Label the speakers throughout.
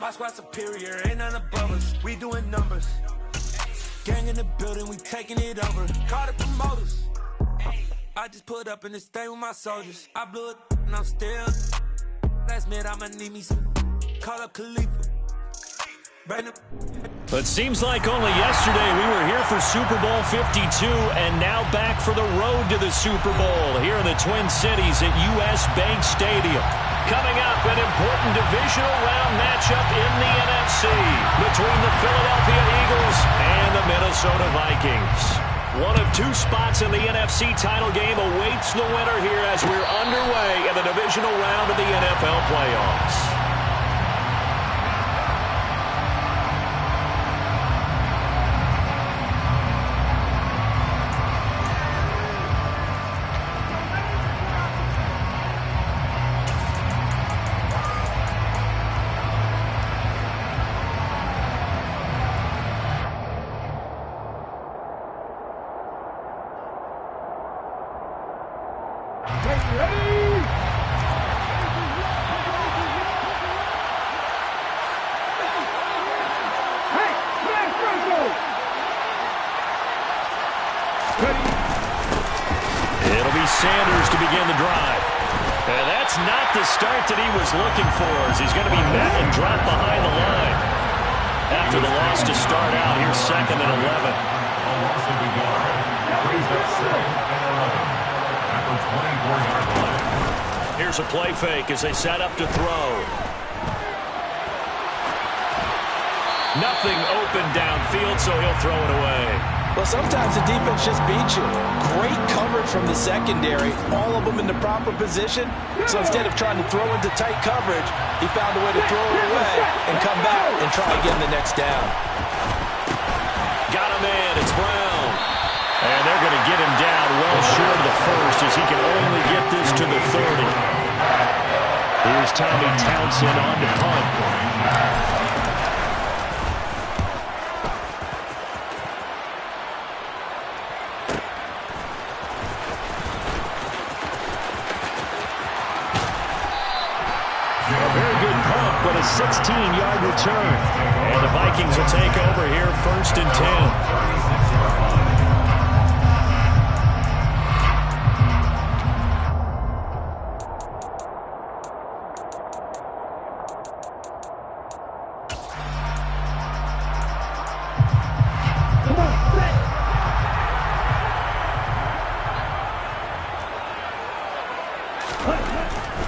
Speaker 1: My squad superior, ain't none above us. We doing numbers. Gang in the building, we taking it over. Call the promoters. I just put up in this thing with my soldiers. I blew it and I'm still. Last minute I'ma need me some. Call up Khalifa.
Speaker 2: But seems like only yesterday we were here for Super Bowl 52 and now back for the road to the Super Bowl here in the Twin Cities at US Bank Stadium. Coming up, an important divisional round matchup in the NFC between the Philadelphia Eagles and the Minnesota Vikings. One of two spots in the NFC title game awaits the winner here as we're underway in the divisional round of the NFL playoffs. It'll be Sanders to begin the drive. And that's not the start that he was looking for, as he's going to be met and dropped behind the line. After the loss to start out, here's 2nd and 11. Here's a play fake as they set up to throw. Nothing open downfield, so he'll throw it away.
Speaker 3: Well, sometimes the defense just beats you. Great coverage from the secondary, all of them in the proper position. So instead of trying to throw into tight coverage, he found a way to throw it away and come back and try again the next down.
Speaker 2: Got him in. It's Brown. And they're going to get him down well short of the first as he can only get this to the 30. Here's Tommy Townsend on to punt. But a 16-yard return. And the Vikings will take over here 1st and 10.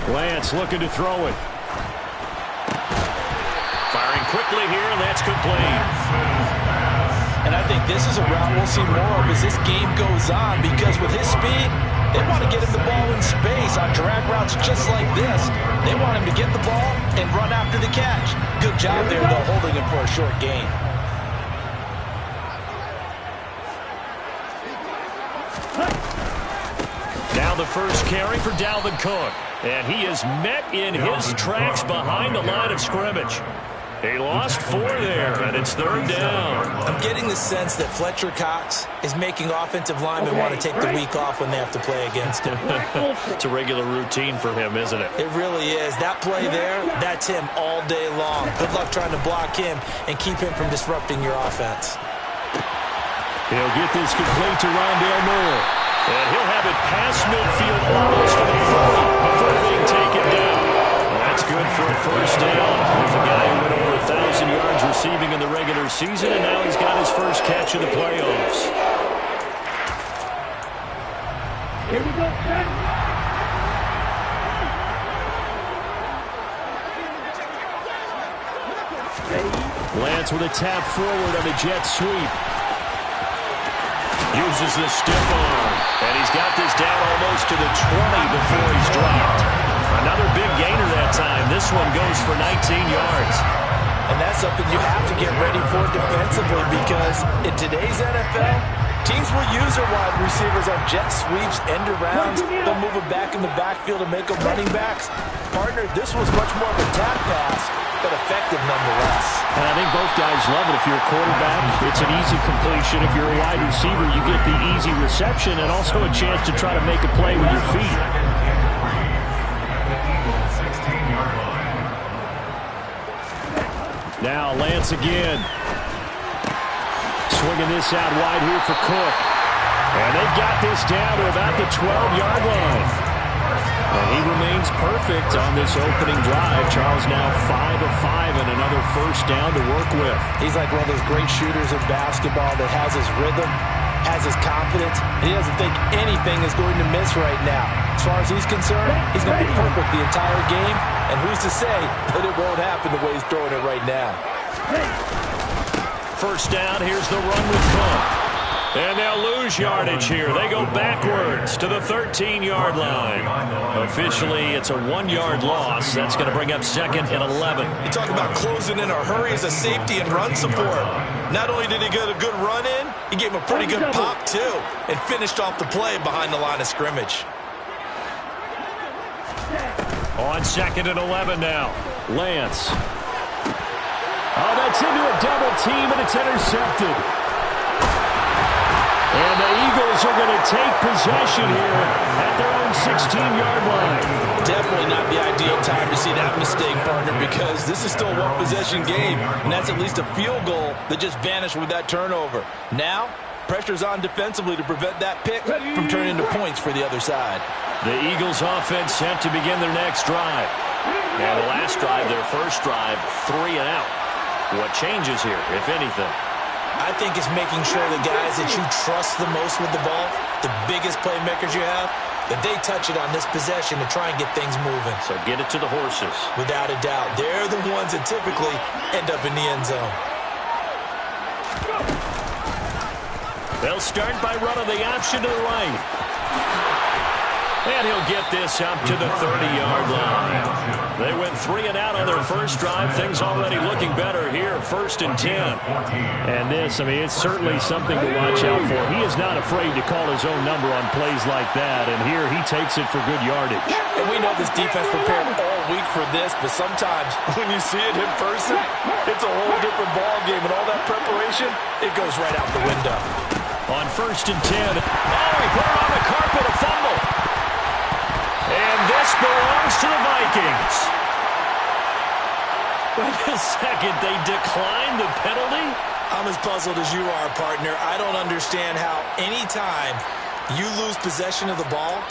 Speaker 2: Lance looking to throw it. Firing quickly here, and that's complete.
Speaker 3: And I think this is a route we'll see more of as this game goes on, because with his speed, they want to get him the ball in space on drag routes just like this. They want him to get the ball and run after the catch. Good job there, though, holding him for a short gain.
Speaker 2: Now the first carry for Dalvin Cook. And he is met in his tracks behind the line of scrimmage. He lost 4 there, and it's 3rd down.
Speaker 3: I'm getting the sense that Fletcher Cox is making offensive linemen want to take the week off when they have to play against him.
Speaker 2: It's a regular routine for him, isn't it?
Speaker 3: It really is. That play there, that's him all day long. Good luck trying to block him and keep him from disrupting your offense.
Speaker 2: He'll get this complete to Rondale Moore. And he'll have it past midfield almost to the 40 before being taken down. That's good for a first down. There's a guy who went over 1,000 yards receiving in the regular season, and now he's got his first catch in the playoffs.
Speaker 4: Here we go,
Speaker 2: Lance with a tap forward on the jet sweep. Uses the stiff arm, and he's got this down almost to the 20 before he's dropped. Another big gainer that time. This one goes for 19 yards.
Speaker 3: And that's something you have to get ready for defensively, because in today's NFL, teams will use their wide receivers on jet sweeps, end arounds. They'll move them back in the backfield and make them running backs. Partner, this was much more of a tap pass, but effective nonetheless.
Speaker 2: And I think both guys love it. If you're a quarterback, it's an easy completion. If you're a wide receiver, you get the easy reception and also a chance to try to make a play with your feet. Now Lance again. Swinging this out wide here for Cook. And they've got this down to about the 12-yard line. And he remains perfect on this opening drive. Charles now 5 of 5 and another first down to work with.
Speaker 3: He's like one of those great shooters in basketball that has his rhythm, has his confidence, and he doesn't think anything is going to miss right now. As far as he's concerned, he's going to be perfect the entire game, and who's to say that it won't happen the way he's throwing it right now.
Speaker 2: First down, here's the run with Cook. And they'll lose yardage here. They go backwards to the 13-yard line. Officially, it's a 1-yard loss. That's going to bring up second and 11.
Speaker 3: You talk about closing in a hurry as a safety and run support. Not only did he get a good run in, he gave him a pretty good pop, too, and finished off the play behind the line of scrimmage.
Speaker 2: On second and 11 now. Lance. Oh, that's into a double team, and it's intercepted. And the Eagles are going to take possession here at their own 16-yard line.
Speaker 3: Definitely not the ideal time to see that mistake, partner, because this is still a one-possession game, and that's at least a field goal that just vanished with that turnover. Now, pressure's on defensively to prevent that pick from turning into points for the other side.
Speaker 2: The Eagles offense set to begin their next drive. And the last drive, their first drive, 3 and out. What changes here, if anything?
Speaker 3: I think it's making sure the guys that you trust the most with the ball, the biggest playmakers you have, that they touch it on this possession to try and get things moving.
Speaker 2: So get it to the horses.
Speaker 3: Without a doubt. They're the ones that typically end up in the end zone.
Speaker 2: They'll start by running the option to the right. And he'll get this up to the 30-yard line. They went 3 and out on their first drive. Things already looking better here, 1st and 10. And this, I mean, it's certainly something to watch out for. He is not afraid to call his own number on plays like that. And here he takes it for good yardage.
Speaker 3: And we know this defense prepared all week for this, but sometimes when you see it in person, it's a whole different ball game. And all that preparation, it goes right out the window.
Speaker 2: On 1st and 10. Oh, he put it on the carpet, a fumble. And this belongs to the Vikings. Wait a second, they declined the penalty?
Speaker 3: I'm as puzzled as you are, partner. I don't understand how any time you lose possession of the ball,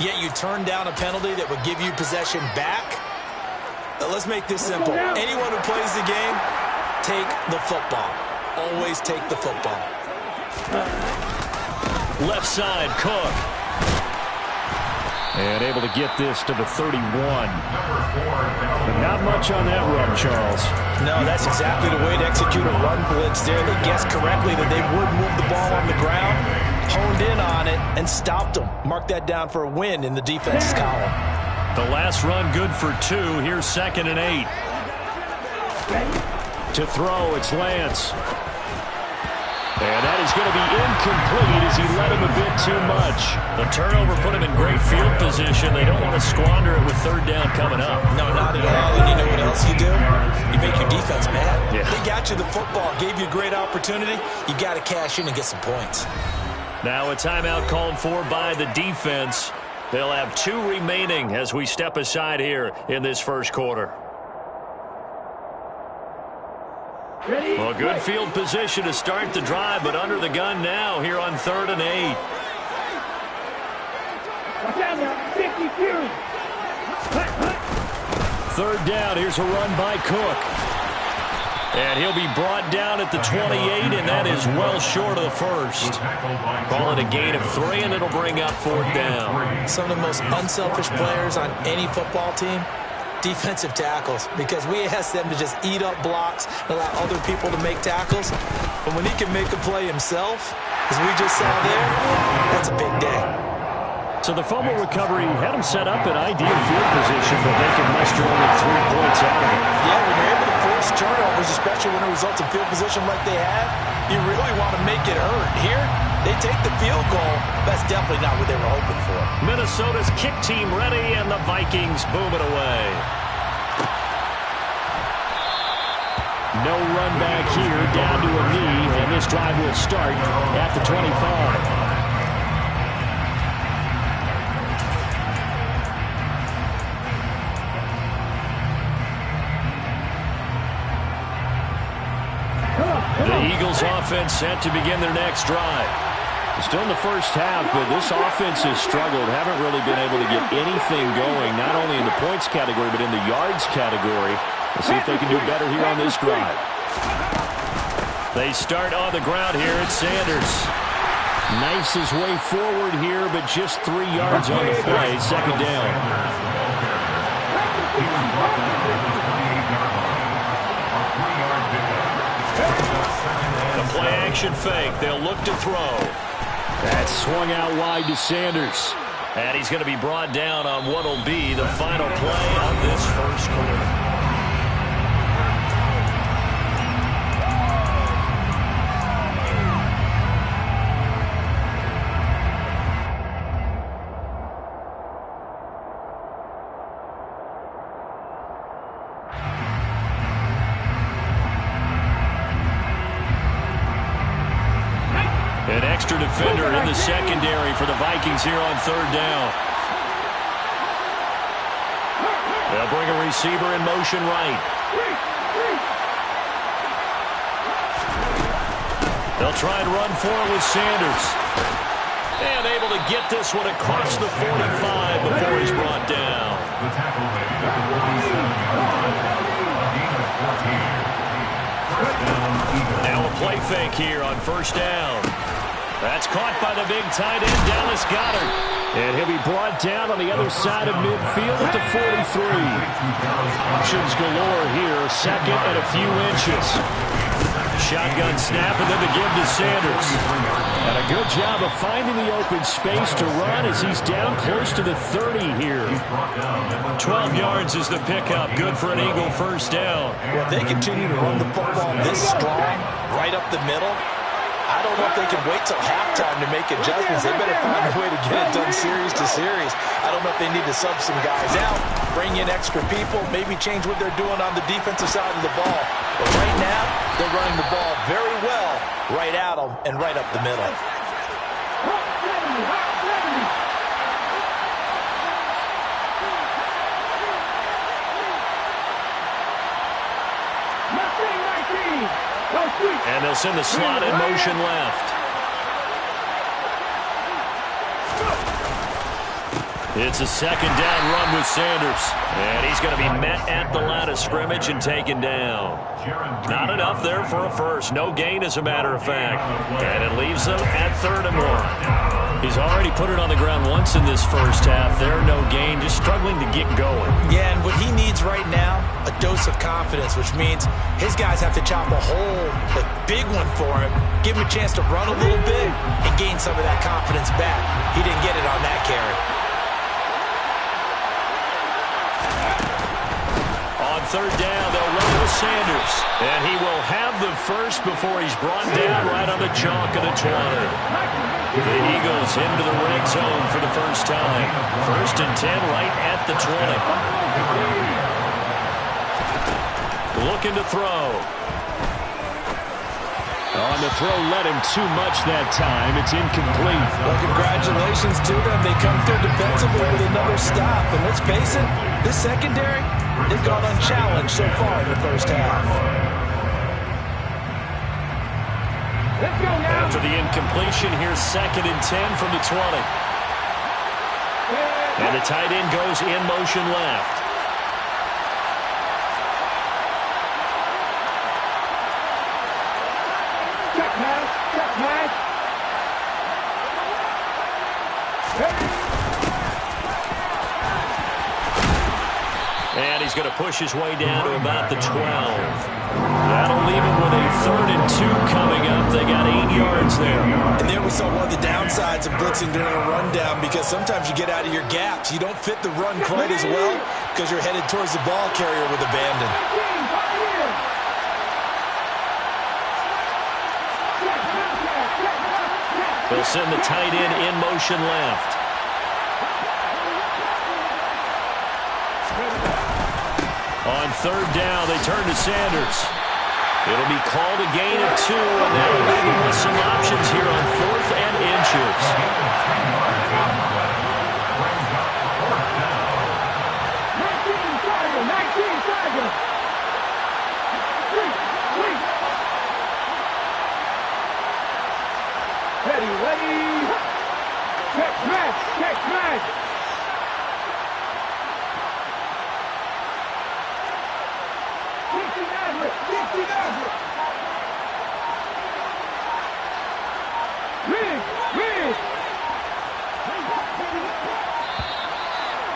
Speaker 3: yet you turn down a penalty that would give you possession back. Now, let's make this simple. Anyone who plays the game, take the football. Always take the football.
Speaker 2: Left side, Cook. And able to get this to the 31. But not much on that run, Charles.
Speaker 3: No, that's exactly the way to execute a run blitz there. They guessed correctly that they would move the ball on the ground, honed in on it, and stopped them. Mark that down for a win in the defense's column.
Speaker 2: The last run good for 2. Here's 2nd and 8. To throw, it's Lance. And that is going to be incomplete as he led him a bit too much. The turnover put him in great field position. They don't want to squander it with 3rd down coming up.
Speaker 3: No, not at all. And you know what else you do? You make your defense mad.
Speaker 2: Yeah.
Speaker 3: They got you the football, gave you a great opportunity. You got to cash in and get some points.
Speaker 2: Now a timeout called for by the defense. They'll have 2 remaining as we step aside here in this first quarter. Well, good field position to start the drive, but under the gun now here on 3rd and 8. Third down, here's a run by Cook. And he'll be brought down at the 28, and that is well short of the first. Call it a gain of 3, and it'll bring up 4th down.
Speaker 3: Some of the most unselfish players on any football team, defensive tackles, because we ask them to just eat up blocks and allow other people to make tackles. But when he can make a play himself, as we just saw there, that's a big day.
Speaker 2: So the fumble recovery had him set up in ideal field position, but they can muster only 3 points out of it.
Speaker 3: Yeah, when you're able to force turnovers, especially when it results in field position like they had, you really want to make it hurt. Here, they take the field goal. That's definitely not what they were hoping for.
Speaker 2: Minnesota's kick team ready, and the Vikings boom it away. No run back here, down to a knee, and this drive will start at the 25. The Eagles offense set to begin their next drive. Still in the first half, but this offense has struggled. Haven't really been able to get anything going, not only in the points category, but in the yards category. Let's see if they can do better here on this drive. They start on the ground here. It's Sanders. Knifes his way forward here, but just 3 yards on the play. Second down. The play action fake. They'll look to throw. That swung out wide to Sanders. And he's going to be brought down on what will be the final play of this first quarter. An extra defender in the secondary for the Vikings here on third down. They'll bring a receiver in motion right. They'll try and run for it with Sanders. And able to get this one across the 45 before he's brought down. Now a play fake here on first down. That's caught by the big tight end, Dallas Goedert. And he'll be brought down on the other side of midfield at the 43. Options galore here, second and a few inches. Shotgun snap and then the give to Sanders. And a good job of finding the open space to run as he's down close to the 30 here. 12 yards is the pickup. Good for an Eagle first down.
Speaker 3: Well, if they continue to run the football this strong, right up the middle, I don't know if they can wait till halftime to make adjustments. They better find a way to get it done series to series. I don't know if they need to sub some guys out, bring in extra people, maybe change what they're doing on the defensive side of the ball. But right now, they're running the ball very well right at them and right up the middle.
Speaker 2: And they'll send the slot in motion left. It's a second down run with Sanders. And he's going to be met at the line of scrimmage and taken down. Not enough there for a first. No gain, as a matter of fact. And it leaves them at 3rd and 1. He's already put it on the ground once in this first half. There, no gain, just struggling to get going.
Speaker 3: Yeah, and what he needs right now, a dose of confidence, which means his guys have to chop a hole, a big one for him, give him a chance to run a little bit, and gain some of that confidence back. He didn't get it on that carry.
Speaker 2: On third down, they'll run with Sanders. And he will have the first before he's brought down right on the chalk of the 20. The Eagles into the red zone for the first time. 1st and 10 right at the 20. Looking to throw. On the throw, led him too much that time. It's incomplete.
Speaker 3: Well, congratulations to them. They come through defensively with another stop. And let's face it, this secondary, they've gone unchallenged so far in the first half.
Speaker 2: After the incompletion, here's 2nd and 10 from the 20. And the tight end goes in motion left. And he's going to push his way down to about the 12. That'll leave him with a 3rd and 2 coming up. They got 8 yards there.
Speaker 3: And there we saw one of the downsides of blitzing during a rundown, because sometimes you get out of your gaps. You don't fit the run quite as well because you're headed towards the ball carrier with abandon.
Speaker 2: They'll send the tight end in motion left. On third down, they turn to Sanders. It'll be called a gain of 2, and that'll leave him with some options here on 4th and inches.
Speaker 4: 19 seconds.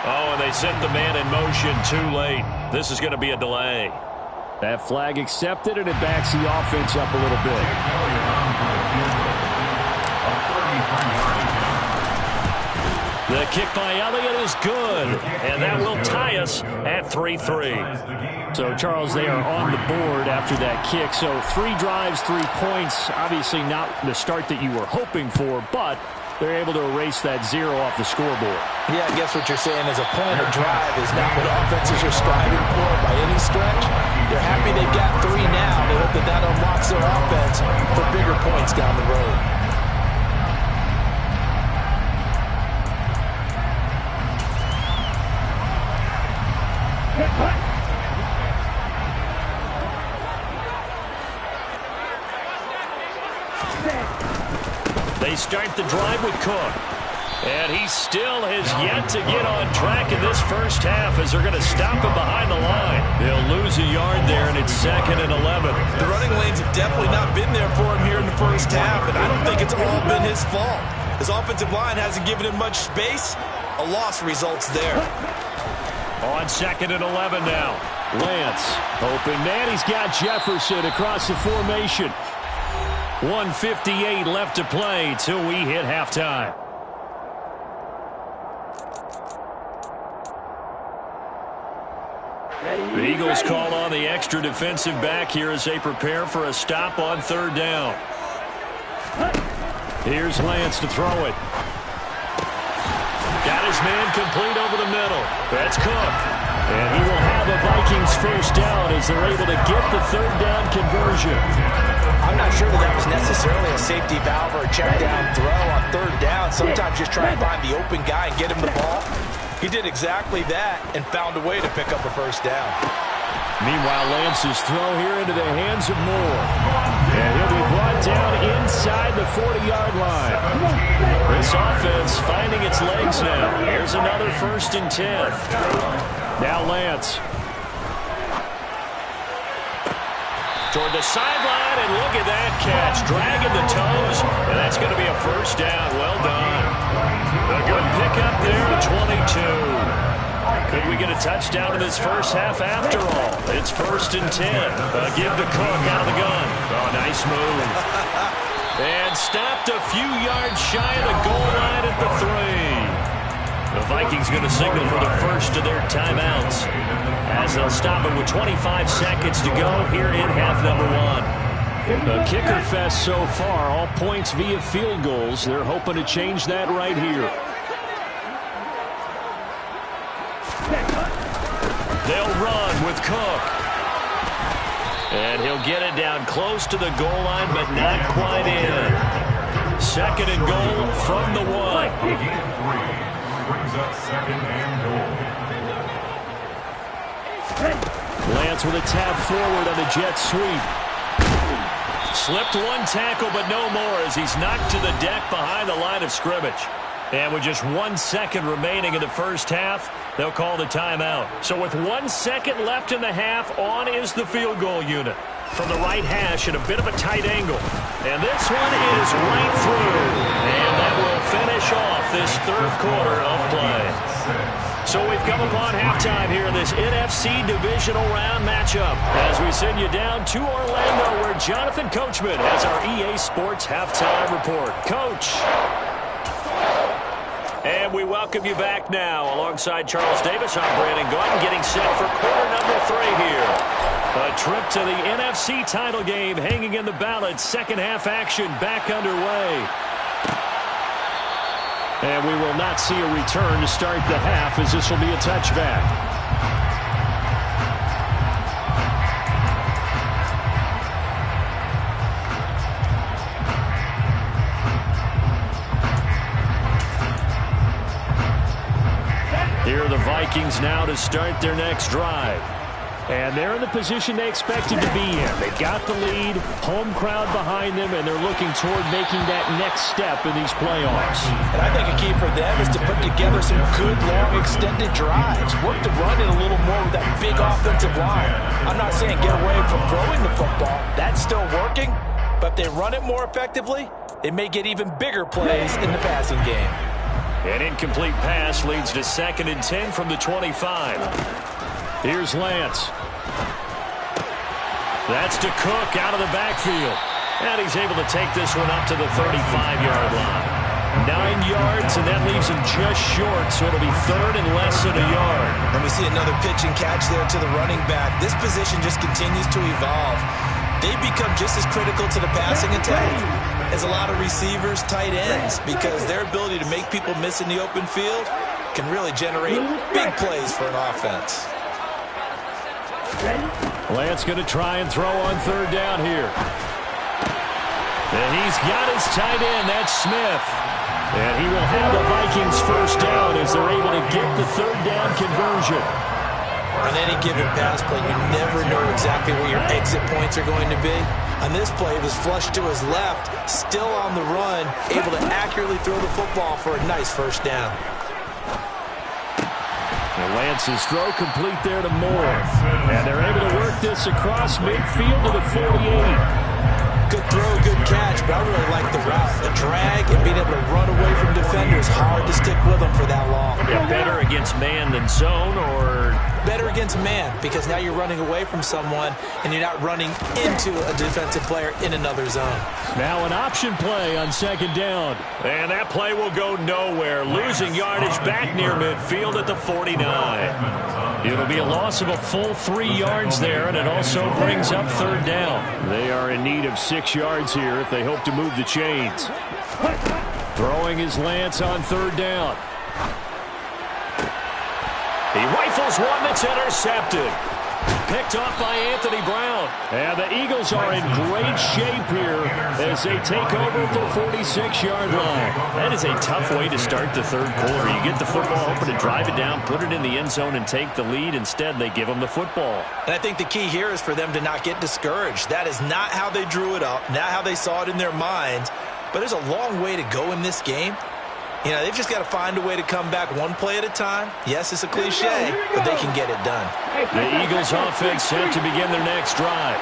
Speaker 2: Oh, and they sent the man in motion too late. This is going to be a delay.
Speaker 5: That flag accepted, and it backs the offense up a little bit.
Speaker 2: The kick by Elliott is good, and that will tie us at 3-3.
Speaker 5: So, Charles, they are on the board after that kick. So 3 drives, 3 points. Obviously not the start that you were hoping for, but they're able to erase that 0 off the scoreboard.
Speaker 3: Yeah, I guess what you're saying is a point or drive is not what offenses are striving for by any stretch. They're happy they've got 3 now. They hope that that unlocks their offense for bigger points down the road.
Speaker 2: They start the drive with Cook. And he still has yet to get on track in this first half as they're going to stop him behind the line. They'll lose a yard there, and it's 2nd and 11.
Speaker 3: The running lanes have definitely not been there for him here in the first half, and I don't think it's all been his fault. His offensive line hasn't given him much space. A loss results there.
Speaker 2: On 2nd and 11 now.
Speaker 5: Lance, open man. He's got Jefferson across the formation.
Speaker 2: 1:58 left to play till we hit halftime. The Eagles call on the extra defensive back here as they prepare for a stop on 3rd down. Here's Lance to throw it. Got his man complete over the middle. That's Cook. And he will have a Vikings first down as they're able to get the 3rd down conversion.
Speaker 3: I'm not sure that was necessarily a safety valve or a check down throw on 3rd down. Sometimes just try and find the open guy and get him the ball. He did exactly that and found a way to pick up a first down.
Speaker 5: Meanwhile, Lance's throw here into the hands of Moore. And he'll be brought down inside the 40-yard line.
Speaker 2: This offense finding its legs now. Here's another 1st and 10.
Speaker 5: Now Lance.
Speaker 2: Toward the sideline, and look at that catch. Dragging the toes, and that's going to be a first down. Well done. A good pickup there to 22. Could we get a touchdown in this first half after all? It's 1st and 10. Give to Cook out of the gun. Oh, nice move. And stopped a few yards shy of the goal line at the 3. The Vikings going to signal for the first of their timeouts as they'll stop it with 25 seconds to go here in half number 1.
Speaker 5: The kicker fest so far, all points via field goals. They're hoping to change that right here.
Speaker 2: They'll run with Cook. And he'll get it down close to the goal line, but not quite in. 2nd and goal from the 1.
Speaker 6: Brings up 2nd and goal.
Speaker 5: Lance with a tap forward on the jet sweep.
Speaker 2: Slipped one tackle, but no more as he's knocked to the deck behind the line of scrimmage. And with just 1 second remaining in the first half, they'll call the timeout. So with 1 second left in the half, on is the field goal unit. From the right hash at a bit of a tight angle. And this one is right through. And that will finish off this 3rd quarter of play. So we've come upon halftime here in this NFC divisional round matchup as we send you down to Orlando where Jonathan Coachman has our EA Sports halftime report. Coach. And we welcome you back now alongside Charles Davis. I'm Brandon Gordon getting set for quarter number 3 here. A trip to the NFC title game hanging in the balance. Second half action back underway.
Speaker 5: And we will not see a return to start the half as this will be a touchback. Here are the Vikings now to start their next drive. And they're in the position they expected to be in. They've got the lead, home crowd behind them, and they're looking toward making that next step in these playoffs.
Speaker 3: And I think a key for them is to put together some good, long, extended drives. Work the run in a little more with that big offensive line. I'm not saying get away from throwing the football. That's still working. But if they run it more effectively, they may get even bigger plays in the passing game.
Speaker 2: An incomplete pass leads to 2nd and 10 from the 25.
Speaker 5: Here's Lance.
Speaker 2: That's to Cook out of the backfield. And he's able to take this one up to the 35-yard line. 9 yards, and that leaves him just short, so it'll be 3rd and less than a yard.
Speaker 3: And we see another pitch and catch there to the running back. This position just continues to evolve. They become just as critical to the passing attack as a lot of receivers, tight ends, because their ability to make people miss in the open field can really generate big plays for an offense.
Speaker 5: Lance going to try and throw on 3rd down here.
Speaker 2: And he's got his tight end. That's Smith.
Speaker 5: And he will have the Vikings 1st down as they're able to get the 3rd down conversion.
Speaker 3: On any given pass play, you never know exactly where your exit points are going to be. On this play, it was flushed to his left, still on the run, able to accurately throw the football for a nice 1st down.
Speaker 5: And Lance's throw complete there to Moore. And they're able to work this across midfield to the 48.
Speaker 3: Good throw, good catch, but I really like the route. The drag and being able to run away from defenders, hard to stick with them for that long.
Speaker 2: Yeah, better against man than zone, or
Speaker 3: better against man, because now you're running away from someone and you're not running into a defensive player in another zone.
Speaker 5: Now an option play on 2nd down.
Speaker 2: And that play will go nowhere. Losing yardage back near midfield at the 49. It'll be a loss of a full 3 yards there, and it also brings up 3rd down.
Speaker 5: They are in need of 6 yards here if they hope to move the chains. Throwing his Lance on 3rd down.
Speaker 2: He rifles one that's intercepted. Picked off by Anthony Brown.
Speaker 5: And the Eagles are in great shape here as they take over at the 46-yard line.
Speaker 2: That is a tough way to start the 3rd quarter. You get the football, hoping to drive it down, put it in the end zone, and take the lead. Instead, they give them the football.
Speaker 3: And I think the key here is for them to not get discouraged. That is not how they drew it up, not how they saw it in their minds. But there's a long way to go in this game. You know, they've just got to find a way to come back one play at a time. Yes, it's a cliche, but they can get it done.
Speaker 2: The Eagles offense set to begin their next drive.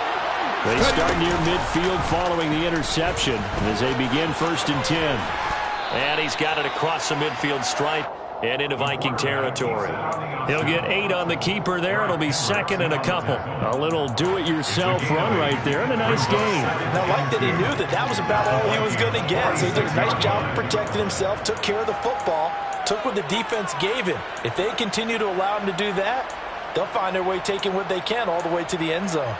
Speaker 5: They start near midfield following the interception as they begin 1st and 10.
Speaker 2: And he's got it across the midfield stripe and into Viking territory. He'll get 8 on the keeper there. It'll be 2nd and a couple.
Speaker 5: A little do-it-yourself run right there and a nice game.
Speaker 3: Now, I like that he knew that was about all he was going to get. So he did a nice job protecting himself, took care of the football, took what the defense gave him. If they continue to allow him to do that, they'll find their way taking what they can all the way to the end zone.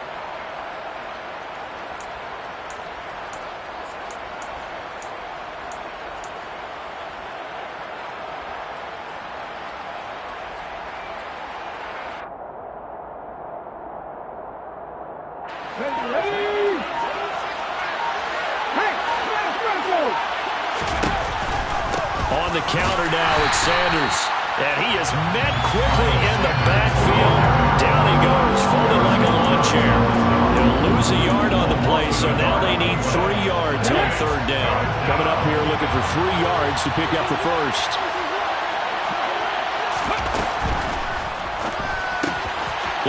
Speaker 2: On the counter now, it's Sanders. And he is met quickly in the backfield. Down he goes, folded like a lawn chair. They'll lose a yard on the play, so now they need 3 yards on 3rd down.
Speaker 5: Coming up here looking for 3 yards to pick up the 1st.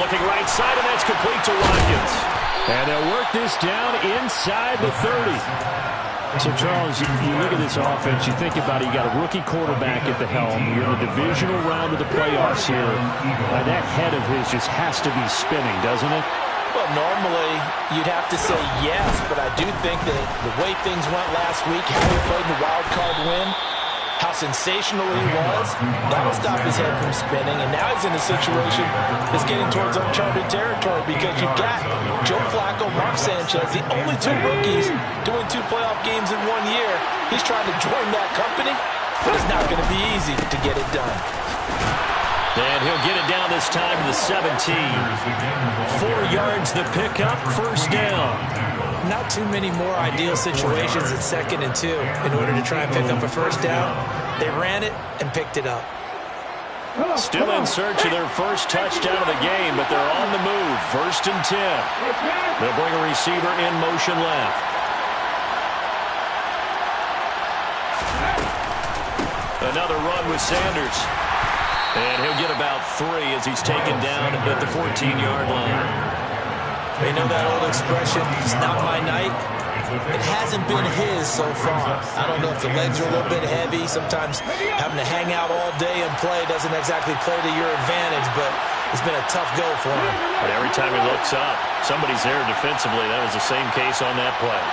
Speaker 2: Looking right side, and that's complete to Watkins.
Speaker 5: And they'll work this down inside the 30. So, Charles, you look at this offense, you think about it, you got a rookie quarterback at the helm. You're in the divisional round of the playoffs here. That head of his just has to be spinning, doesn't it?
Speaker 3: Well, normally you'd have to say yes, but I do think that the way things went last week, how he played in the wild card win, how sensational he was, that'll stop his head from spinning. And now he's in a situation that's getting towards uncharted territory because you've got Joe Flacco, Mark Sanchez, the only 2 rookies doing 2 playoff games in 1 year. He's trying to join that company, but it's not going to be easy to get it done.
Speaker 2: And he'll get it down this time to the 17. 4 yards the pickup, 1st down.
Speaker 3: Not too many more ideal situations at 2nd and 2 in order to try and pick up a 1st down. They ran it and picked it up.
Speaker 2: Still in search of their first touchdown of the game, but they're on the move. 1st and 10. They'll bring a receiver in motion left. Another run with Sanders. And he'll get about 3 as he's taken down at the 14-yard line.
Speaker 3: They know that old expression, it's not my night. It hasn't been his so far. I don't know if the legs are a little bit heavy. Sometimes having to hang out all day and play doesn't exactly play to your advantage, but it's been a tough go for him.
Speaker 2: But every time he looks up, somebody's there defensively. That was the same case on that play.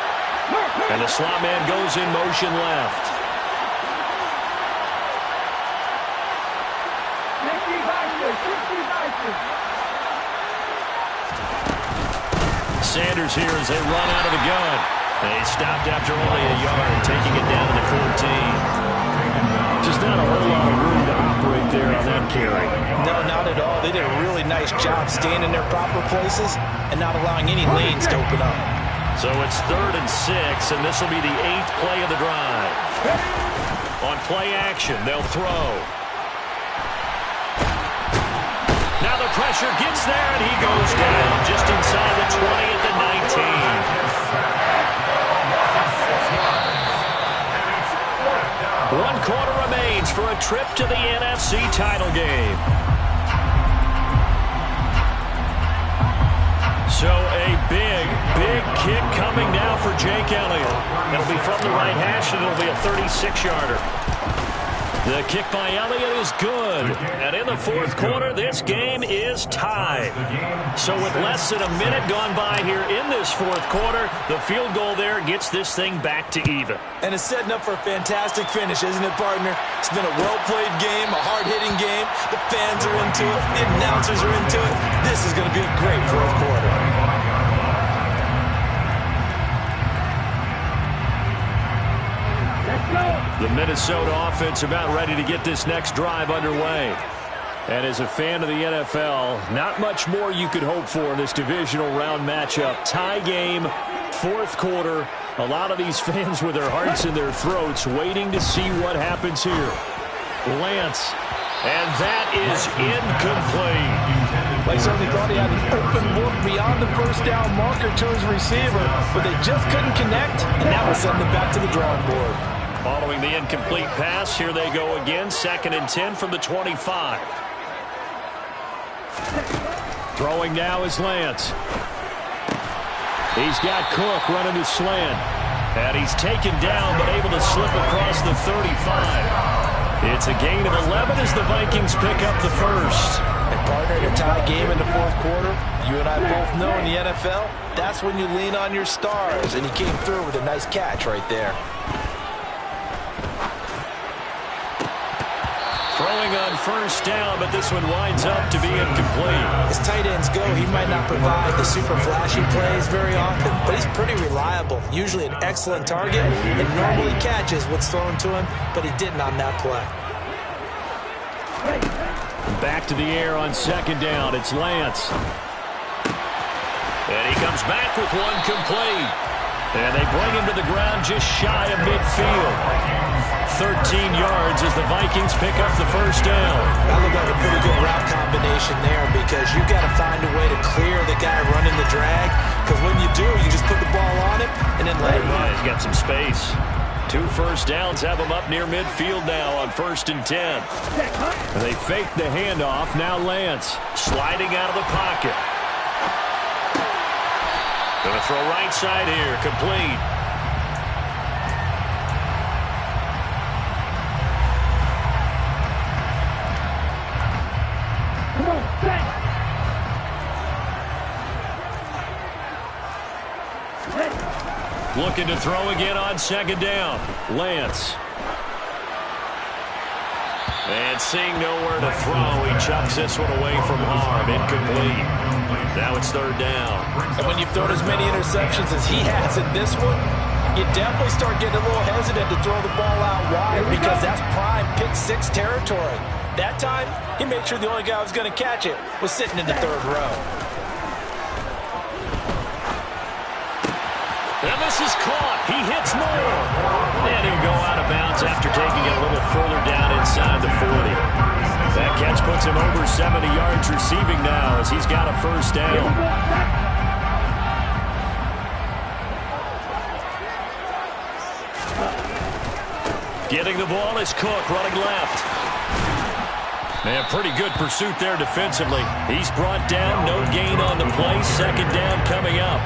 Speaker 2: And the slot man goes in motion left. Sanders here as they run out of the gun. They stopped after only a yard, taking it down to the 14.
Speaker 5: Just not a whole lot of room to operate there on that carry.
Speaker 3: No, not at all. They did a really nice job staying in their proper places and not allowing any lanes to open up.
Speaker 2: So it's 3rd and 6, and this will be the 8th play of the drive. On play action, they'll throw. Now the pressure gets there, and he goes down just inside the 20 at the 19. 1 quarter remains for a trip to the NFC title game. So a big kick coming now for Jake Elliott. It'll be from the right hash, and it'll be a 36-yarder. The kick by Elliott is good. And in the 4th quarter, this game is tied. So with less than a minute gone by here in this 4th quarter, the field goal there gets this thing back to even.
Speaker 3: And it's setting up for a fantastic finish, isn't it, partner? It's been a well-played game, a hard-hitting game. The fans are into it. The announcers are into it. This is going to be a great 4th quarter.
Speaker 2: The Minnesota offense about ready to get this next drive underway. And as a fan of the NFL, not much more you could hope for in this divisional round matchup. Tie game, 4th quarter. A lot of these fans with their hearts in their throats waiting to see what happens here. Lance, and that is incomplete.
Speaker 3: They certainly thought he had an open look beyond the first down marker to his receiver, but they just couldn't connect, and that will send them back to the drawing board.
Speaker 2: Following the incomplete pass, here they go again. 2nd and 10 from the 25. Throwing now is Lance. He's got Cook running the slant. And he's taken down, but able to slip across the 35. It's a gain of 11 as the Vikings pick up the first.
Speaker 3: And partner, in a tie game in the 4th quarter, you and I both know in the NFL, that's when you lean on your stars. And he came through with a nice catch right there.
Speaker 2: Throwing on 1st down, but this one winds up to be incomplete.
Speaker 3: As tight ends go, he might not provide the super flashy plays very often, but he's pretty reliable. Usually an excellent target and normally catches what's thrown to him, but he didn't on that play.
Speaker 2: Back to the air on 2nd down. It's Lance. And he comes back with one complete. And they bring him to the ground just shy of midfield. 13 yards as the Vikings pick up the first down.
Speaker 3: That looked like a pretty good route combination there because you've got to find a way to clear the guy running the drag. Because when you do, you just put the ball on him and then let him run.
Speaker 2: He's got some space. 2 first downs have him up near midfield now on 1st and 10. And they fake the handoff. Now Lance sliding out of the pocket. Going to throw right side here. Complete. Looking to throw again on 2nd down. Lance. And seeing nowhere to throw, he chucks this one away from harm. Incomplete. Now it's 3rd down.
Speaker 3: And when you've thrown as many interceptions as he has in this one, you definitely start getting a little hesitant to throw the ball out wide because that's prime pick 6 territory. That time, he made sure the only guy who was going to catch it was sitting in the 3rd row.
Speaker 2: And this is caught. He hits Moore. And he'll go out of bounds after taking it a little further down inside the 40. That catch puts him over 70 yards receiving now as he's got a first down. Getting the ball is Cook running left. And pretty good pursuit there defensively. He's brought down, no gain on the play. Second down coming up.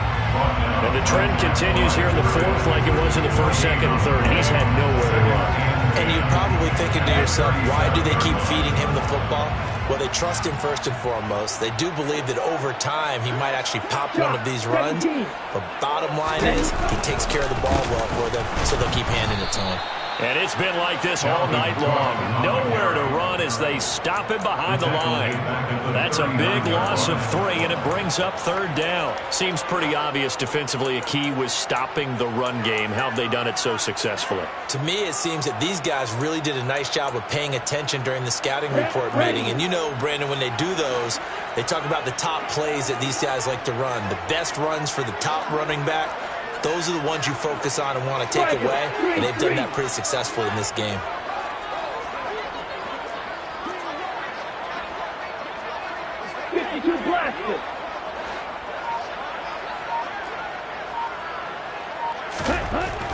Speaker 2: And the trend continues here in the fourth like it was in the first, second, and third. He's had nowhere to run.
Speaker 3: And you're probably thinking to yourself, why do they keep feeding him the football? Well, they trust him first and foremost. They do believe that over time he might actually pop one of these runs. But bottom line is he takes care of the ball well for them, so they'll keep handing it to him.
Speaker 2: And it's been like this all night long. Nowhere to run as they stop him behind the line. That's a big loss of 3, and it brings up third down. Seems pretty obvious defensively a key was stopping the run game. How have they done it so successfully?
Speaker 3: To me, it seems that these guys really did a nice job of paying attention during the scouting report meeting. And you know, Brandon, when they do those, they talk about the top plays that these guys like to run. The best runs for the top running back. Those are the ones you focus on and want to take away, and they've done that pretty successfully in this game.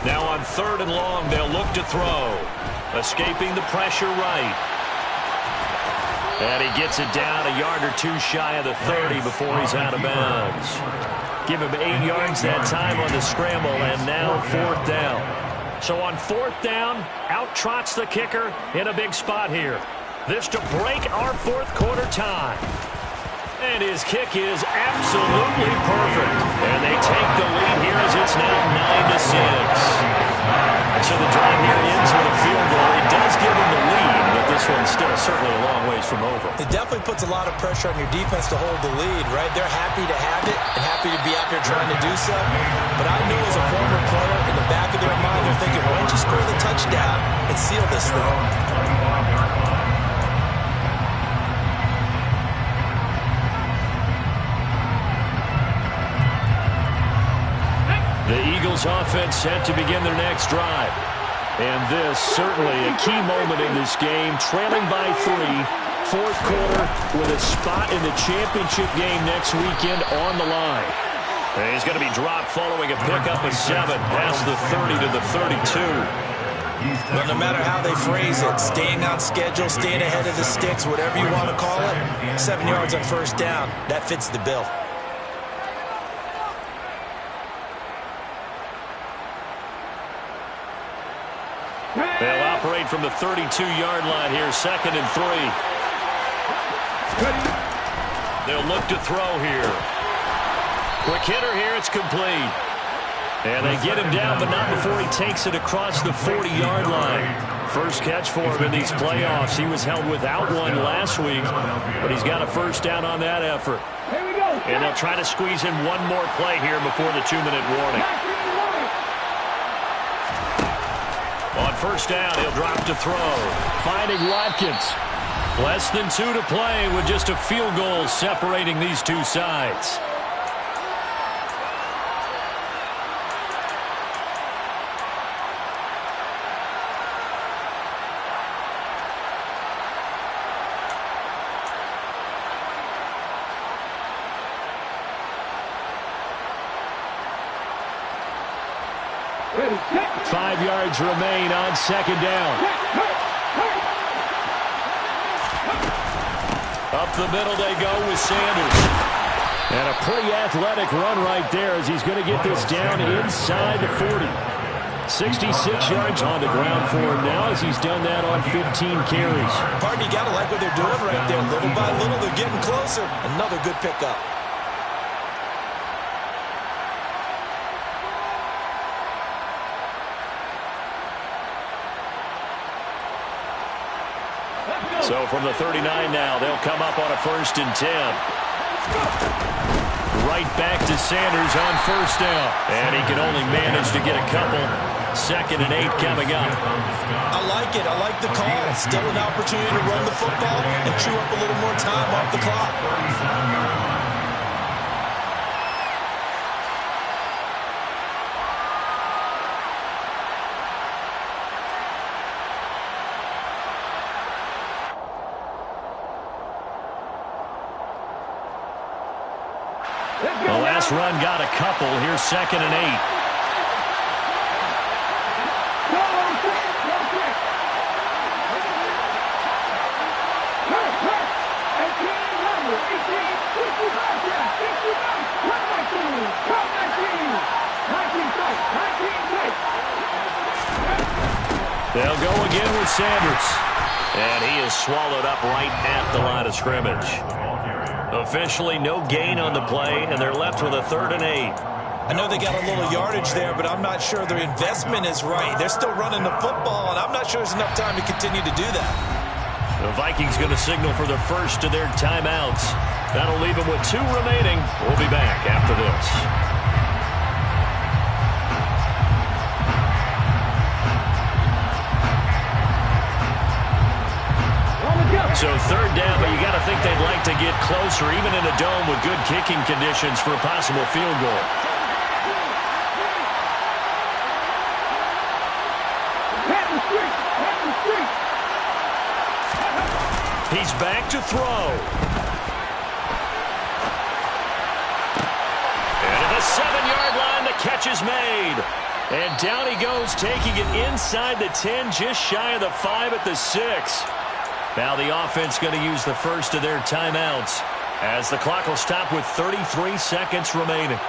Speaker 2: Now on third and long, they'll look to throw. Escaping the pressure right. And he gets it down a yard or two shy of the 30 before he's out of bounds. Give him 8 yards that time on the scramble, and now fourth down. So on fourth down, out trots the kicker in a big spot here. This to break our fourth quarter tie. And his kick is absolutely perfect. And they take the lead here as it's now 9-6. So the drive here ends with a field goal. It does give them the lead, but this one's still certainly a long ways from over.
Speaker 3: It definitely puts a lot of pressure on your defense to hold the lead, right? They're happy to have it and happy to be out there trying to do so. But I know as a former player, in the back of their mind, they're thinking, why don't you score the touchdown and seal this thing?
Speaker 2: The Eagles offense set to begin their next drive. And this certainly a key moment in this game. Trailing by 3, fourth quarter with a spot in the championship game next weekend on the line. And he's going to be dropped following a pickup of 7 past the 30 to the 32.
Speaker 3: But no matter how they phrase it, staying on schedule, staying ahead of the sticks, whatever you want to call it, 7 yards on first down, that fits the bill.
Speaker 2: They'll operate from the 32-yard line here, 2nd and 3. They'll look to throw here. Quick hitter here, it's complete. And they get him down, but not before he takes it across the 40-yard line. First catch for him in these playoffs. He was held without one last week, but he's got a first down on that effort. And they'll try to squeeze in one more play here before the 2-minute warning. On first down, he'll drop to throw. Finding Watkins. Less than 2 to play with just a field goal separating these two sides.
Speaker 4: Ready,
Speaker 2: 5 yards remain on second down. Up the middle they go with Sanders. And a pretty athletic run right there as he's going to get this down inside the 40. 66 yards on the ground for him now as he's done that on 15 carries.
Speaker 3: Pardon, you got to like what they're doing right there. Little by little, they're getting closer. Another good pickup.
Speaker 2: So from the 39 now, they'll come up on a 1st and 10. Right back to Sanders on first down. And he can only manage to get a couple. 2nd and 8 coming up.
Speaker 3: I like it. I like the call. Still an opportunity to run the football and chew up a little more time off the clock.
Speaker 2: this run got a couple. Here's 2nd and 8. They'll go again with Sanders. And he is swallowed up right at the line of scrimmage. Officially no gain on the play, and they're left with a 3rd and 8.
Speaker 3: I know they got a little yardage there, but I'm not sure their investment is right. They're still running the football, and I'm not sure there's enough time to continue to do that.
Speaker 2: The Vikings going to signal for the first of their timeouts. That'll leave them with 2 remaining. We'll be back after this. So 3rd down, but you got to think they'd like to get closer, even in a dome with good kicking conditions for a possible field goal. He's back to throw. And at the 7-yard line, the catch is made. And down he goes, taking it inside the 10, just shy of the 5 at the 6. Now the offense going to use the first of their timeouts as the clock will stop with 33 seconds remaining.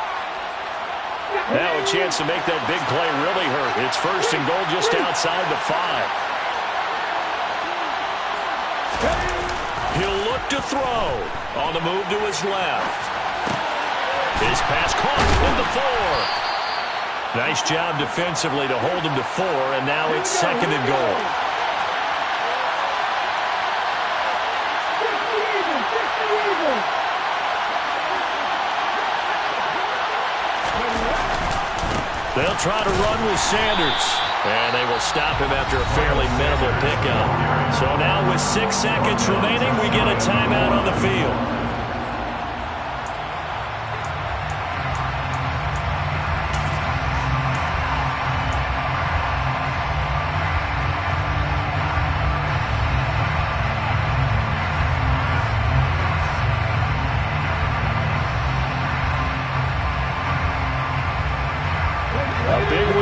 Speaker 2: Now a chance to make that big play really hurt. It's 1st and goal just outside the 5. He'll look to throw on the move to his left. His pass caught in the 4. Nice job defensively to hold him to 4, and now it's 2nd and goal. They'll try to run with Sanders, and they will stop him after a fairly minimal pickup. So now with 6 seconds remaining, we get a timeout on the field.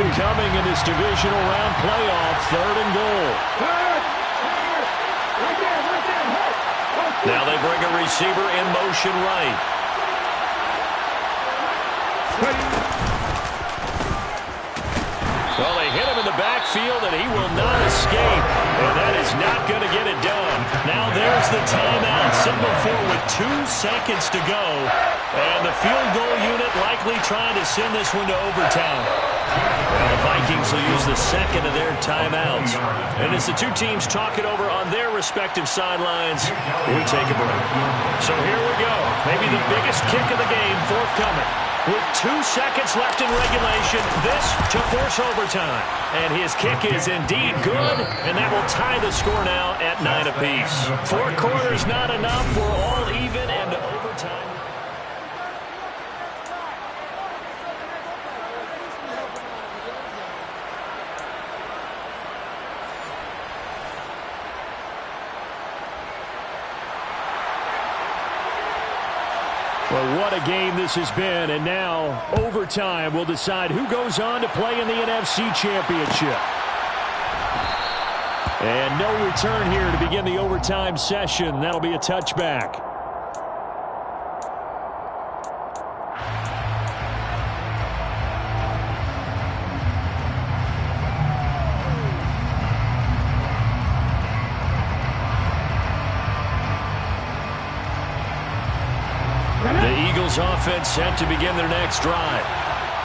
Speaker 2: Coming in this divisional round playoff, 3rd and goal. Now they bring a receiver in motion right. Well, they hit him in the backfield, and he will not escape. And that is not going to get it done. Now there's the timeout signal for with 2 seconds to go. And the field goal unit likely trying to send this one to overtime. Well, the Vikings will use the 2nd of their timeouts. And as the 2 teams talk it over on their respective sidelines, we take a break. So here we go. Maybe the biggest kick of the game forthcoming. With 2 seconds left in regulation, this to force overtime. And his kick is indeed good, and that will tie the score now at 9 apiece. 4 quarters not enough. We're all even and overtime. Well, what a game this has been, and now overtime will decide who goes on to play in the NFC Championship. And no return here to begin the overtime session. That'll be a touchback. Offense set to begin their next drive.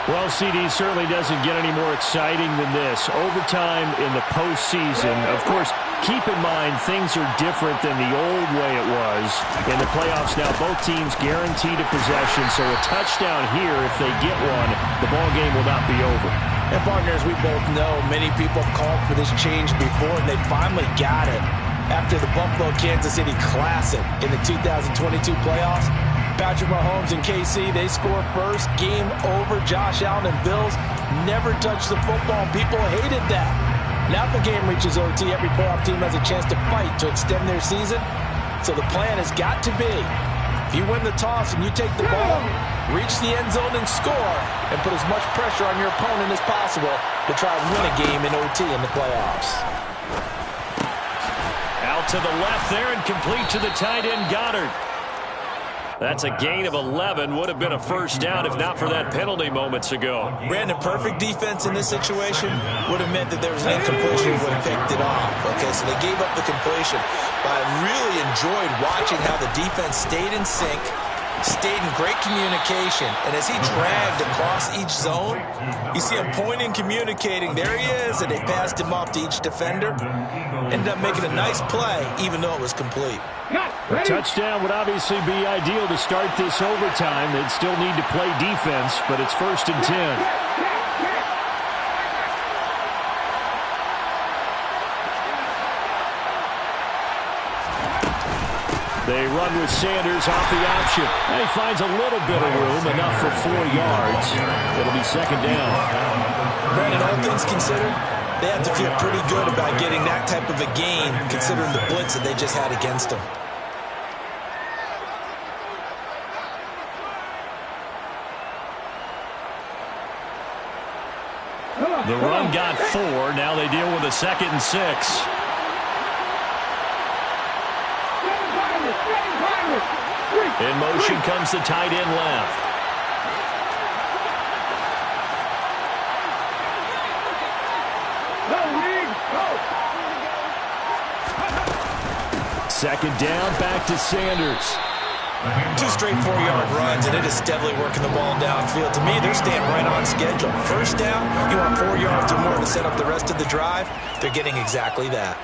Speaker 5: Well, CD certainly doesn't get any more exciting than this. Overtime in the postseason. Of course, keep in mind things are different than the old way it was. In the playoffs now, both teams guaranteed a possession, so a touchdown here, if they get one, the ball game will not be over.
Speaker 3: And partners, we both know many people have called for this change before, and they finally got it. After the Buffalo-Kansas City Classic in the 2022 playoffs, Patrick Mahomes and KC, they score first. Game over. Josh Allen and Bills never touched the football. People hated that. Now if the game reaches OT, every playoff team has a chance to fight to extend their season. So the plan has got to be If you win the toss and you take the ball, reach the end zone and score, and put as much pressure on your opponent as possible to try and win a game in OT in the playoffs.
Speaker 2: Out to the left there and complete to the tight end, Goddard. That's a gain of 11. Would have been a first down if not for that penalty moments ago.
Speaker 3: Brandon, perfect defense in this situation would have meant that there was an incompletion and would have picked it off. Okay, so they gave up the completion. But I really enjoyed watching how the defense stayed in sync, stayed in great communication, and as he dragged across each zone, you see him pointing, communicating. There he is, and they passed him off to each defender. Ended up making a nice play, even though it was complete.
Speaker 5: A touchdown would obviously be ideal to start this overtime. They'd still need to play defense, but it's 1st and 10. They run with Sanders off the option. And he finds a little bit of room, enough for 4 yards. It'll be 2nd down.
Speaker 3: Brandon, all things considered, they have to feel pretty good about getting that type of a gain, considering the blitz that they just had against them.
Speaker 2: The run got 4. Now they deal with a 2nd and 6. In motion comes the tight end left.
Speaker 5: Second down, back to Sanders.
Speaker 3: 2 straight 4-yard runs, and it is steadily working the ball downfield. To me, they're staying right on schedule. First down, you want 4 yards or more to set up the rest of the drive. They're getting exactly that.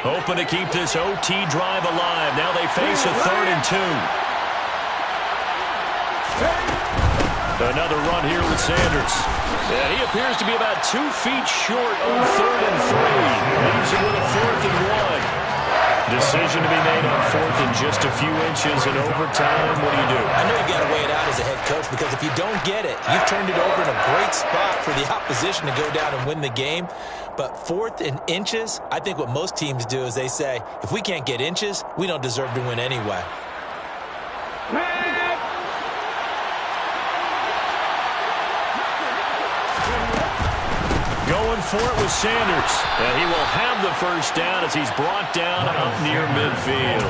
Speaker 2: Hoping to keep this OT drive alive. Now they face a 3rd and 2. Another run here with Sanders. Yeah, he appears to be about 2 feet short on 3rd and 3. Leaves him with a 4th and 1. Decision to be made on 4th and just a few inches in overtime. What do you do?
Speaker 3: I know you've got to weigh it out as a head coach, because if you don't get it, you've turned it over in a great spot for the opposition to go down and win the game. But 4th and inches, I think what most teams do is they say, if we can't get inches, we don't deserve to win anyway.
Speaker 2: Going for it with Sanders. And he will have the first down as he's brought down up near midfield.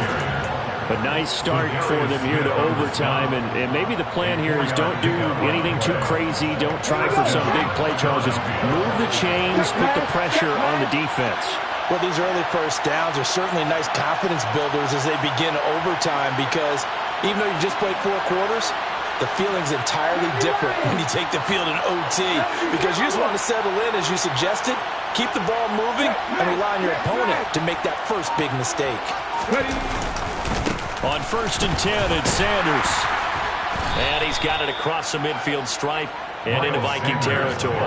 Speaker 5: A nice start for them here to overtime, and maybe the plan here is don't do anything too crazy. Don't try for some big play, Charles. Just move the chains, put the pressure on the defense.
Speaker 3: Well, these early first downs are certainly nice confidence builders as they begin overtime, because even though you just played 4 quarters, the feeling's entirely different when you take the field in OT, because you just want to settle in, as you suggested, keep the ball moving, and rely on your opponent to make that first big mistake.
Speaker 2: On 1st and 10, it's Sanders. And he's got it across the midfield stripe and into Viking territory.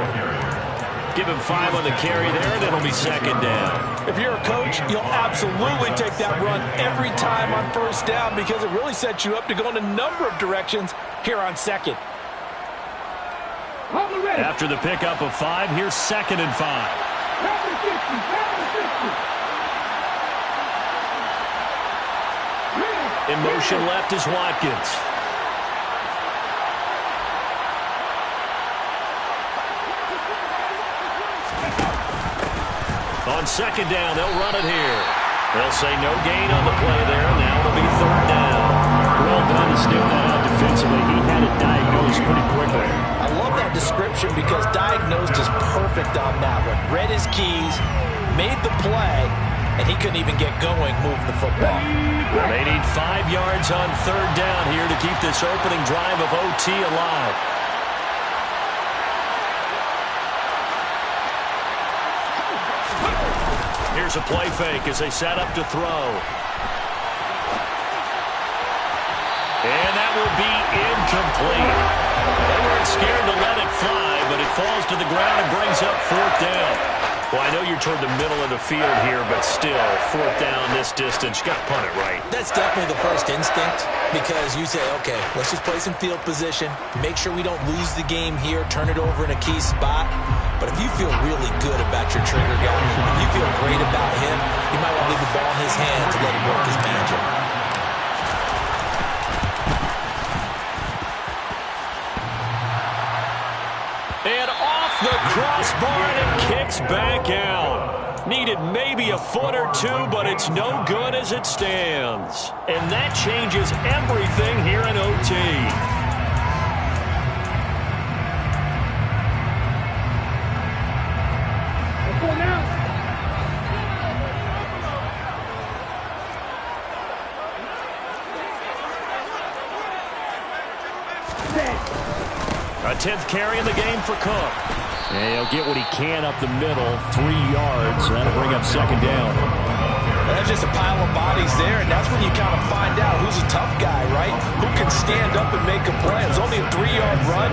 Speaker 2: Give him 5 on the carry there, and it'll be 2nd down.
Speaker 3: If you're a coach, you'll absolutely take that run every time on 1st down, because it really sets you up to go in a number of directions here on 2nd.
Speaker 2: After the pickup of 5, here's 2nd and 5. In motion left is Watkins. On 2nd down, they'll run it here. They'll say no gain on the play there. Now it'll be 3rd down.
Speaker 5: Well done to sniff that out defensively. He had it diagnosed pretty quickly.
Speaker 3: I love that description, because diagnosed is perfect on that one. Read his keys, made the play, and he couldn't even get going moving the football.
Speaker 2: They need 5 yards on 3rd down here to keep this opening drive of OT alive. Here's a play fake as they set up to throw. And that will be incomplete. They weren't scared to let it fly, but it falls to the ground and brings up 4th down. Well, I know you're toward the middle of the field here, but still, 4th down this distance, you got to punt it right.
Speaker 3: That's definitely the first instinct, because you say, okay, let's just play some field position, make sure we don't lose the game here, turn it over in a key spot. But if you feel really good about your trigger guy, if you feel great about him, you might want to leave the ball in his hands and let him work his magic.
Speaker 2: And off the crossbar, and it kicks back out. Needed maybe a foot or two, but it's no good as it stands. And that changes everything here in OT. A 10th carry in the game for Cook.
Speaker 5: And he'll get what he can up the middle, 3 yards. That'll bring up 2nd down.
Speaker 3: That's just a pile of bodies there, and that's when you kind of find out who's a tough guy, right? Who can stand up and make a play. It was only a 3-yard run,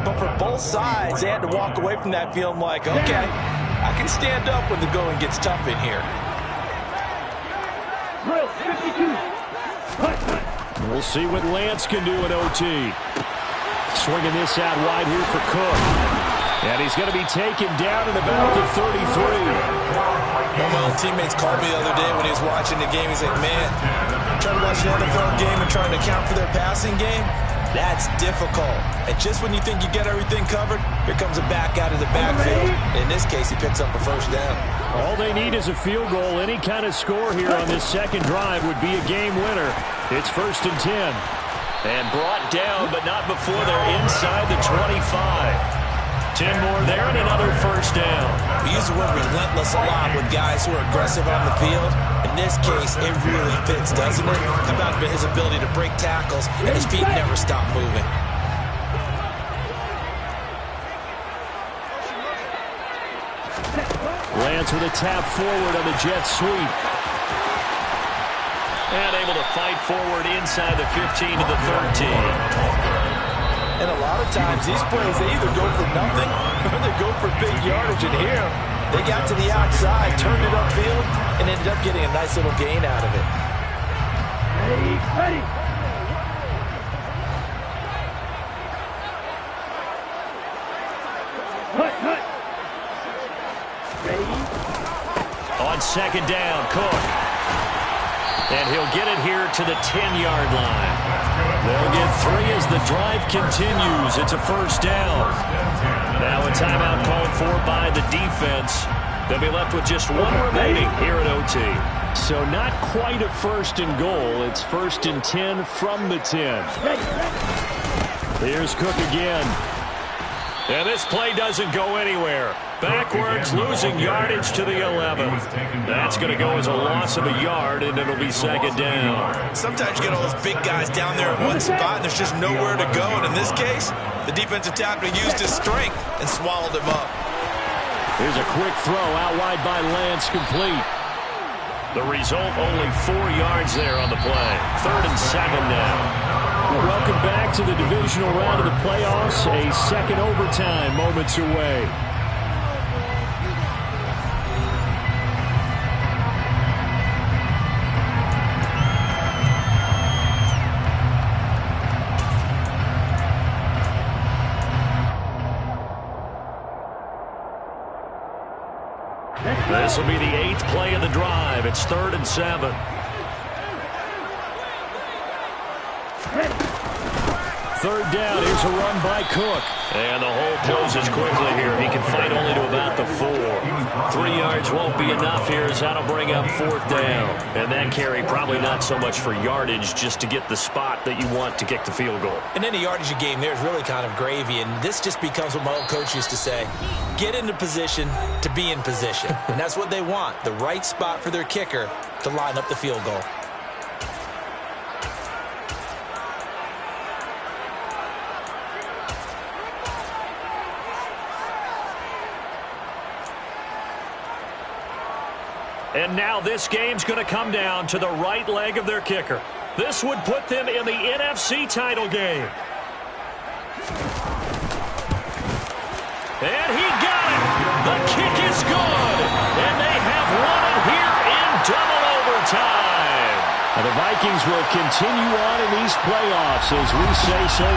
Speaker 3: but for both sides, they had to walk away from that feeling like, okay, I can stand up when the going gets tough in here.
Speaker 5: We'll see what Lance can do in OT. Swinging this out wide here for Cook. And he's going to be taken down at about the 33.
Speaker 3: One of my old teammates called me the other day when he was watching the game. He's like, man, trying to watch an NFL game and trying to account for their passing game, that's difficult. And just when you think you get everything covered, here comes a back out of the backfield. In this case, he picks up a 1st down.
Speaker 5: All they need is a field goal. Any kind of score here on this 2nd drive would be a game winner. It's 1st and 10.
Speaker 2: And brought down, but not before they're inside the 25. 10 more there and another 1st down.
Speaker 3: We use the word relentless a lot with guys who are aggressive on the field. In this case, it really fits, doesn't it? How about his ability to break tackles and his feet never stop moving?
Speaker 5: Lance with a tap forward on the jet sweep.
Speaker 2: And able to fight forward inside the 15 to the 13.
Speaker 3: And a lot of times, these plays, they either go for nothing or they go for big yardage. And here, they got to the outside, turned it upfield, and ended up getting a nice little gain out of it.
Speaker 4: Ready. Cut. Ready.
Speaker 2: On 2nd down, Cook. And he'll get it here to the 10-yard line. They'll get 3 as the drive continues. It's a 1st down. Now a timeout called for by the defense. They'll be left with just 1 remaining here at OT.
Speaker 5: So not quite a 1st and goal. It's 1st and 10 from the 10. Here's Cook again.
Speaker 2: And this play doesn't go anywhere. Backwards, losing yardage to the 11. That's going to go as a loss of a yard, and it'll be 2nd down.
Speaker 3: Sometimes you get all those big guys down there in one spot, and there's just nowhere to go. And in this case, the defensive tackle used his strength and swallowed him up.
Speaker 5: Here's a quick throw out wide by Lance, complete.
Speaker 2: The result, only 4 yards there on the play. 3rd and 7 now.
Speaker 5: Welcome back to the divisional round of the playoffs. A 2nd overtime moments away.
Speaker 2: This will be the 8th play of the drive. It's 3rd and 7.
Speaker 5: Third down. Here's a run by Cook.
Speaker 2: And the hole closes quickly here. He can fight only to about the 4. 3 yards won't be enough here as that'll bring up 4th down. And that carry probably not so much for yardage, just to get the spot that you want to kick the field goal.
Speaker 3: And any yardage you game there is really kind of gravy. And this just becomes what my old coach used to say. Get into position to be in position. And that's what they want. The right spot for their kicker to line up the field goal.
Speaker 2: And now this game's going to come down to the right leg of their kicker. This would put them in the NFC title game. And he got it! The kick is good, and they have won it here in double overtime.
Speaker 5: And the Vikings will continue on in these playoffs as we say so